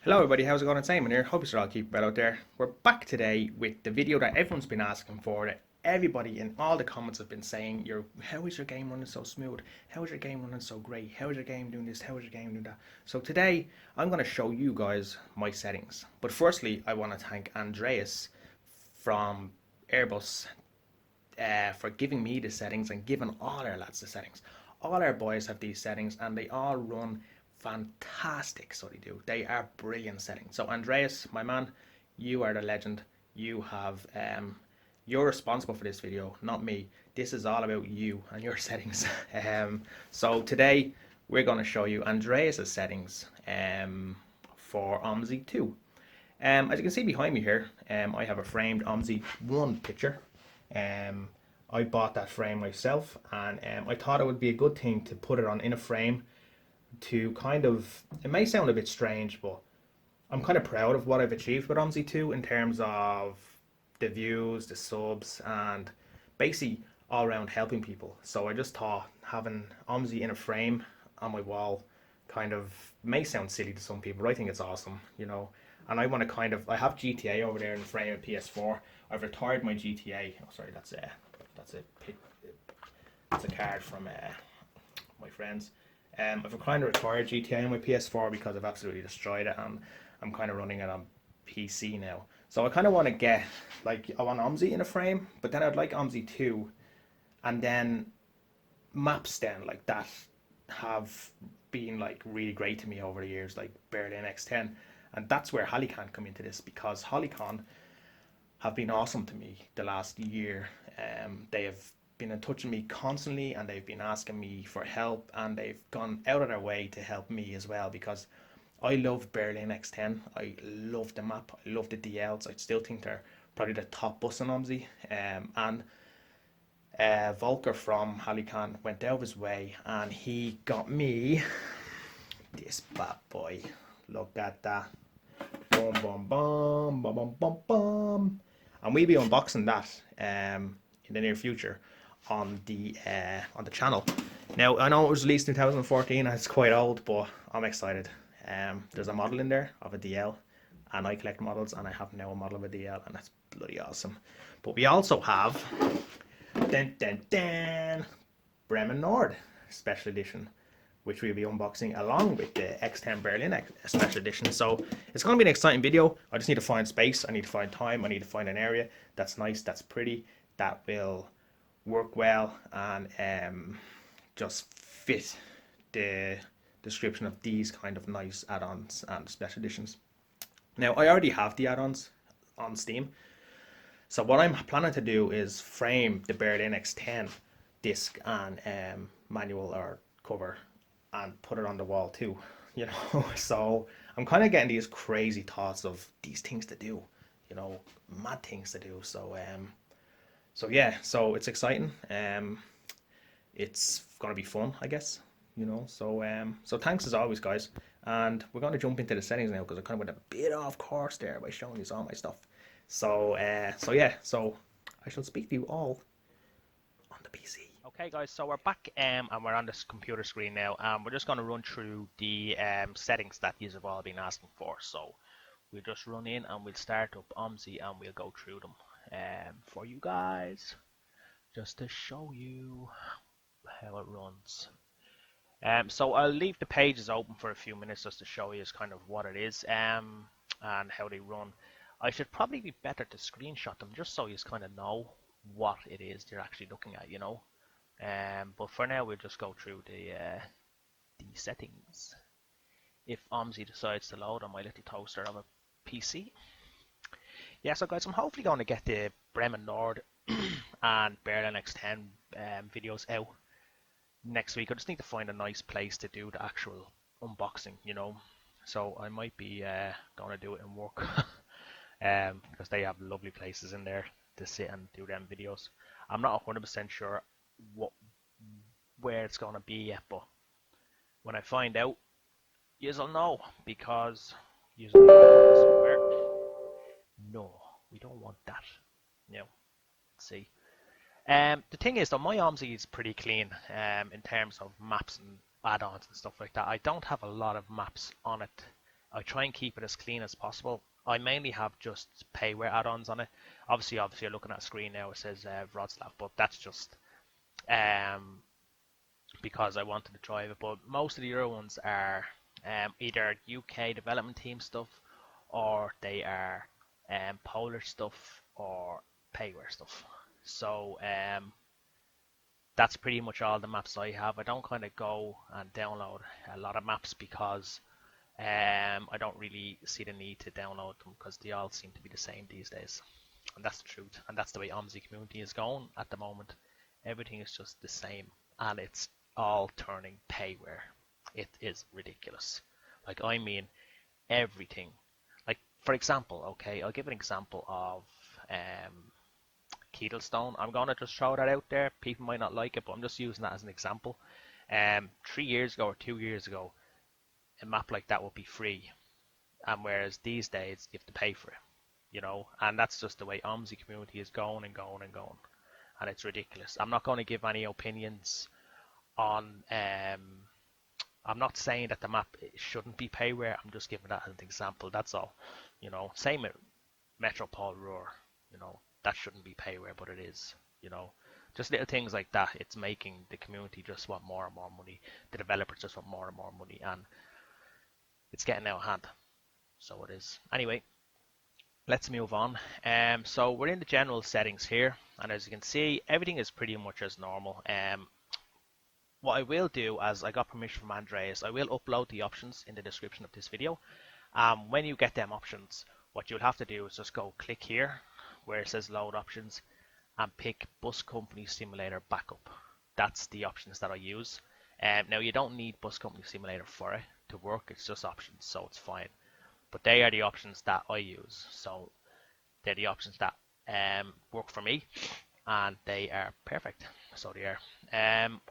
Hello everybody, how's it going? It's Simon here. Hope you're all keeping well out there. We're back today with the video that everyone's been asking for. That everybody in all the comments have been saying, how is your game running so smooth? How is your game running so great? How is your game doing this? How is your game doing that? So today, I'm going to show you guys my settings. But firstly, I want to thank Andreas from Airbus for giving me the settings and giving all our lads the settings. All our boys have these settings and they all run fantastic. So they do. They are brilliant settings. So Andreas, my man, you are the legend. You're responsible for this video, not me. This is all about you and your settings. So today we're going to show you Andreas's settings for Omsi 2. As you can see behind me here, I have a framed Omsi 1 picture. I bought that frame myself, and I thought it would be a good thing to put it on in a frame to kind of, it may sound a bit strange, but I'm kind of proud of what I've achieved with Omsi 2 in terms of the views, the subs, and basically all around helping people. So I just thought having Omsi in a frame on my wall kind of may sound silly to some people, but I think it's awesome, you know. And I want to kind of, I have GTA over there in the frame of PS4. I've retired my GTA. Oh, sorry, that's a card from my friends. I've kind of retired GTA on my PS4 because I've absolutely destroyed it, and I'm kind of running it on PC now. So I kind of want to get, like, I want Omsi in a frame, but then I'd like Omsi 2, and then maps then like that have been like really great to me over the years, like Berlin X10, and that's where Hollycon come into this, because Hollycon have been awesome to me the last year. They have been in touch with me constantly, and they've been asking me for help, and they've gone out of their way to help me as well, because I love Berlin X10. I love the map. I love the DLs. I still think they're probably the top bus on Omsi. And Volker from Halicon went out of his way, and he got me this bad boy. Look at that. Boom, boom, boom, boom, boom, boom, boom. And we'll be unboxing that in the near future on the channel. Now, I know it was released in 2014 and it's quite old, but I'm excited. There's a model in there of a DL, and I collect models, and I have now a model of a DL, and that's bloody awesome. But we also have Bremen Nord Special Edition, which we'll be unboxing along with the X10 Berlin Special Edition. So it's going to be an exciting video. I just need to find space, I need to find time, I need to find an area that's nice, that's pretty, that will work well, and just fit the description of these kind of nice add-ons and special editions. Now, I already have the add-ons on Steam, so what I'm planning to do is frame the Berlin X10 disc and manual or cover and put it on the wall too, you know. So I'm kind of getting these crazy thoughts of these things to do, you know, mad things to do. So yeah, so it's exciting. It's gonna be fun, I guess, you know. So thanks as always, guys, and we're gonna jump into the settings now, because I kind of went a bit off course there by showing you all my stuff. So yeah, so I shall speak to you all on the PC. Okay, guys, so we're back, and we're on this computer screen now, and we're just going to run through the settings that you have all been asking for. So we'll just run in and we'll start up Omsi, and we'll go through them for you guys, just to show you how it runs. So I'll leave the pages open for a few minutes just to show you kind of what it is and how they run. I should probably be better to screenshot them just so you kind of know what it is you're actually looking at, you know. But for now, we'll just go through the settings. If Omsi decides to load on my little toaster of a PC. Yeah, so guys, I'm hopefully going to get the Bremen Nord and Berlin X10 videos out next week. I just need to find a nice place to do the actual unboxing, you know. So I might be going to do it in work because they have lovely places in there to sit and do them videos. I'm not 100% sure where it's going to be yet, but when I find out, you'll know, because you'll know somewhere. No, we don't want that. No, let's see. The thing is, though, my Omsi is pretty clean in terms of maps and add-ons and stuff like that. I don't have a lot of maps on it I try and keep it as clean as possible. I mainly have just payware add-ons on it. Obviously, you're looking at a screen now. It says Wroclaw, but that's just um, because I wanted to drive it. But most of the other ones are either UK development team stuff, or they are Polish stuff, or payware stuff. So that's pretty much all the maps I have. I don't kind of go and download a lot of maps because I don't really see the need to download them because they all seem to be the same these days. And that's the truth. And that's the way Omsi community is going at the moment. Everything is just the same, and it's all turning payware. It is ridiculous. Like, I mean, everything. Like, for example, okay, I'll give an example of Keetlestone. I'm gonna just throw that out there. People might not like it, but I'm just using that as an example. 3 years ago or 2 years ago, a map like that would be free, and whereas these days you have to pay for it, and that's just the way Omsi community is going and going and going, and it's ridiculous. I'm not going to give any opinions on. I'm not saying that the map shouldn't be payware. I'm just giving that as an example. That's all. Same with Metropole Roar. That shouldn't be payware, but it is. Just little things like that. It's making the community just want more and more money. The developers just want more and more money, and it's getting out of hand. So it is. Anyway, let's move on. So we're in the general settings here, and as you can see, everything is pretty much as normal. What I will do, as I got permission from Andreas, I will upload the options in the description of this video. When you get them options, what you'll have to do is just go click here where it says load options and pick Bus Company Simulator Backup. That's the options that I use. Now, you don't need Bus Company Simulator for it to work. It's just options, so it's fine. But they are the options that I use. So they're the options that work for me, and they are perfect. So they are.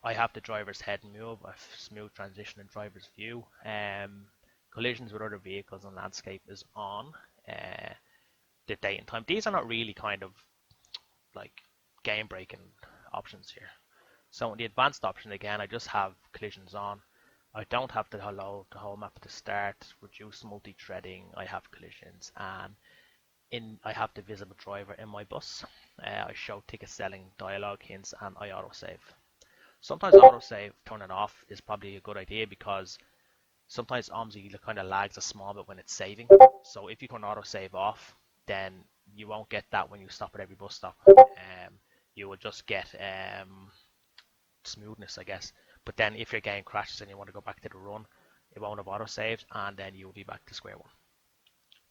I have the driver's head and move, a smooth transition in driver's view. Collisions with other vehicles and landscape is on. The date and time. These are not really kind of like game breaking options here. So in the advanced option, again, I just have collisions on. I don't have to load the whole map at the start. Reduce multi-threading. I have collisions, and I have the visible driver in my bus. I show ticket selling, dialogue hints, and I autosave. Sometimes autosave turning off is probably a good idea because sometimes Omsi kind of lags a small bit when it's saving. So if you turn autosave off, then you won't get that when you stop at every bus stop. You will just get smoothness, I guess. But then if your game crashes and you want to go back to the run, it won't have autosaved, and then you'll be back to square one.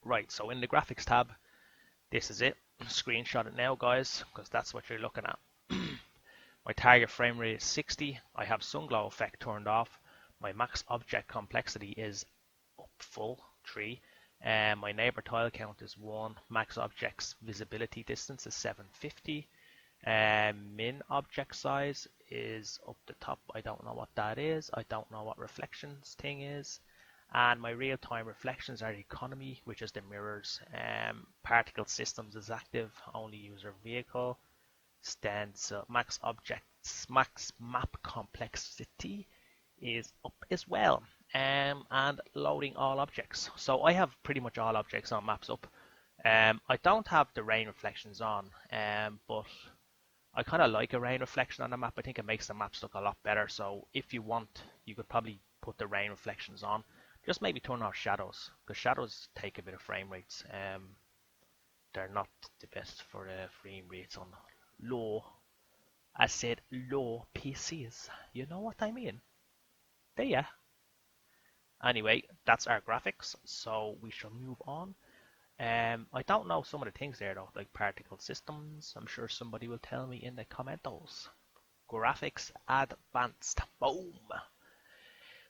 Right, so in the graphics tab, this is it. Screenshot it now, guys, because that's what you're looking at. My target frame rate is 60. I have sun glow effect turned off. My max object complexity is up full, 3. My neighbor tile count is 1. Max objects visibility distance is 750. Min object size is up the top. I don't know what that is. I don't know what reflections thing is. And my real-time reflections are the economy, which is the mirrors. Particle systems is active. Only user vehicle. So max objects, max map complexity is up as well. And loading all objects. So I have pretty much all objects on maps up. I don't have the rain reflections on, but I kind of like a rain reflection on the map. I think it makes the maps look a lot better. So if you want, you could probably put the rain reflections on. Just maybe turn off shadows, because shadows take a bit of frame rates. They're not the best for the frame rates on low. I said low PCs. You know what I mean? There ya. Anyway, that's our graphics. So we shall move on. I don't know some of the things there though, like particle systems. I'm sure somebody will tell me in the commentos. Graphics advanced. Boom.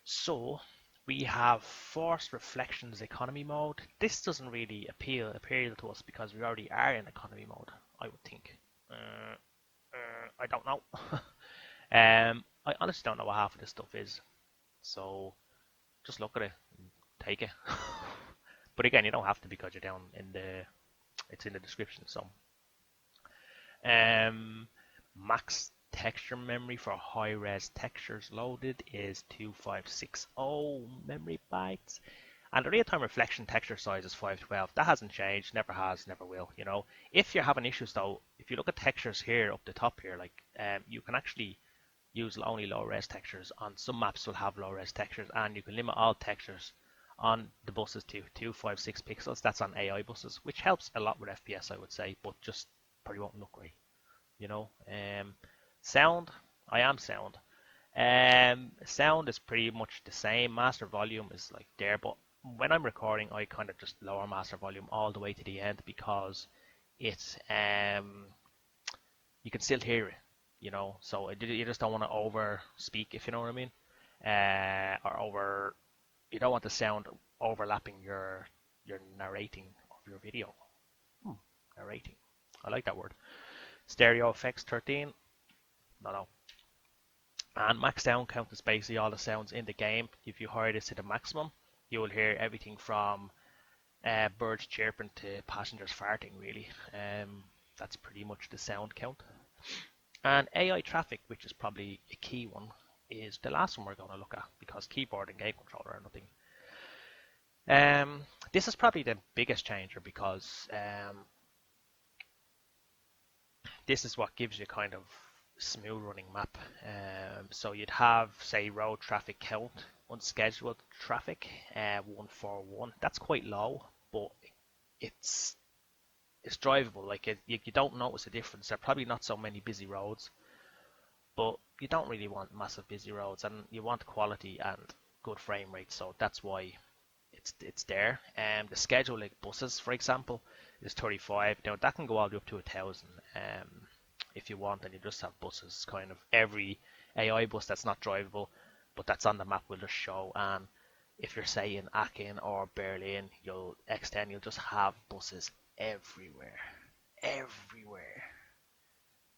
So we have forced reflections economy mode. This doesn't really appeal to us because we already are in economy mode, I would think. I don't know. I honestly don't know what half of this stuff is. So just look at it and take it. But again, you don't have to because you're down in it's in the description. So max texture memory for high res textures loaded is 2560 memory bytes. And the real-time reflection texture size is 512. That hasn't changed, never has, never will. If you're having issues though, if you look at textures here up the top here, like you can actually use only low res textures. On some maps will have low res textures, and you can limit all textures on the buses to 256 pixels. That's on AI buses, which helps a lot with FPS, I would say, but just probably won't look right. Sound, I am sound. Sound is pretty much the same. Master volume is like there, but when I'm recording, I kind of just lower master volume all the way to the end because it's you can still hear it. So you just don't want to over speak, if you know what I mean, or over. You don't want the sound overlapping your narrating of your video. Narrating, I like that word. Stereo effects 13. No. And max sound count is basically all the sounds in the game. If you hire this to the maximum, you will hear everything from birds chirping to passengers farting, really. That's pretty much the sound count. And AI traffic, which is probably a key one, is the last one we're going to look at because keyboard and game controller are nothing. This is probably the biggest changer because this is what gives you kind of smooth running map. So you'd have, say, road traffic count, unscheduled traffic, 141. That's quite low, but it's drivable. Like you don't notice a difference. There are probably not so many busy roads, but you don't really want massive busy roads, and you want quality and good frame rate. So that's why it's there. The schedule, like buses, for example, is 35. Now that can go all the way up to 1,000. If you want, and you just have buses, kind of every AI bus that's not drivable, but that's on the map will just show. And if you're say in Aachen or Berlin, you'll just have buses everywhere.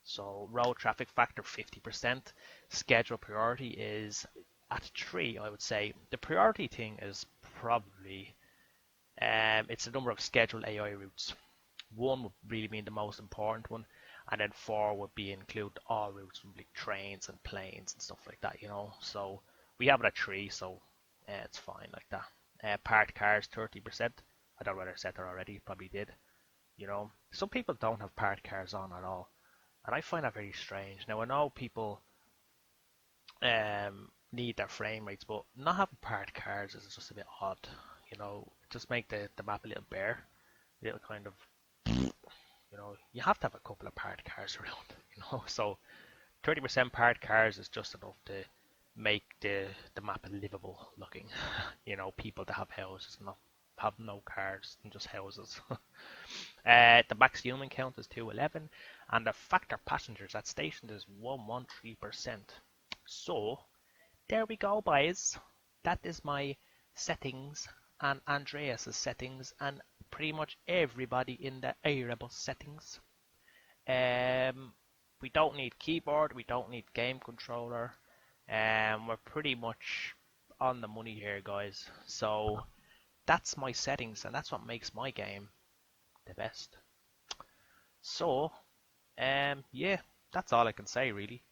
So road traffic factor 50%. Schedule priority is at 3, I would say. The priority thing is probably it's the number of scheduled AI routes. 1 would really mean the most important one, and then 4 would be include all routes from like trains and planes and stuff like that. So we have it at 3, so it's fine like that. Parked cars 30%. I don't know whether I said that already. Probably did. Some people don't have parked cars on at all, and I find that very strange. Now I know people need their frame rates, but not having parked cars is just a bit odd. Just make the map a little bare, a little kind of. You have to have a couple of parked cars around. So 30% parked cars is just enough to make the map livable looking. People that have houses not have no cars and just houses. The max human count is 211, and the factor passengers at station is 113%. So there we go, boys. That is my settings and Andreas's settings and pretty much everybody in the Airbus settings. We don't need keyboard, we don't need game controller. We're pretty much on the money here, guys. So that's my settings, and that's what makes my game the best. So, yeah, that's all I can say really.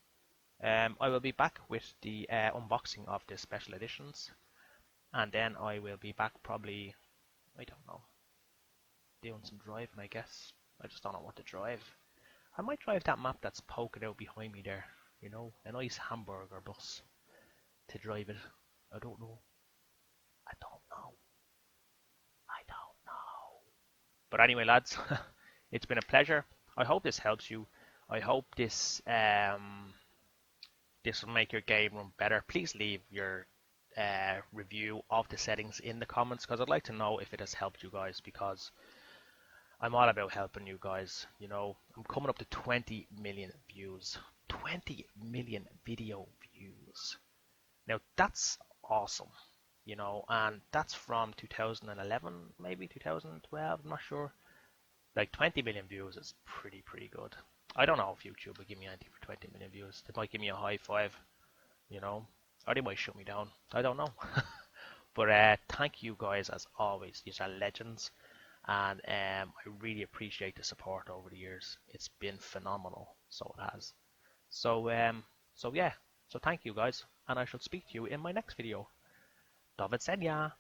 I will be back with the unboxing of the special editions, and then I will be back probably, I don't know, doing some driving, I guess. I just don't know what to drive. I might drive that map that's poking out behind me there, a nice hamburger bus to drive it. I don't know. But anyway, lads, it's been a pleasure. I hope this helps you. I hope this this will make your game run better. Please leave your review of the settings in the comments, because I'd like to know if it has helped you guys, because I'm all about helping you guys. I'm coming up to 20 million views. 20 million video views. Now that's awesome. And that's from 2011, maybe 2012, I'm not sure. Like 20 million views is pretty good. I don't know if YouTube will give me anything for 20 million views. They might give me a high five, or they might shut me down. I don't know. But thank you guys as always. These are legends, and I really appreciate the support over the years. It's been phenomenal, so it has. So yeah. So thank you guys, and I shall speak to you in my next video. Do widzenia!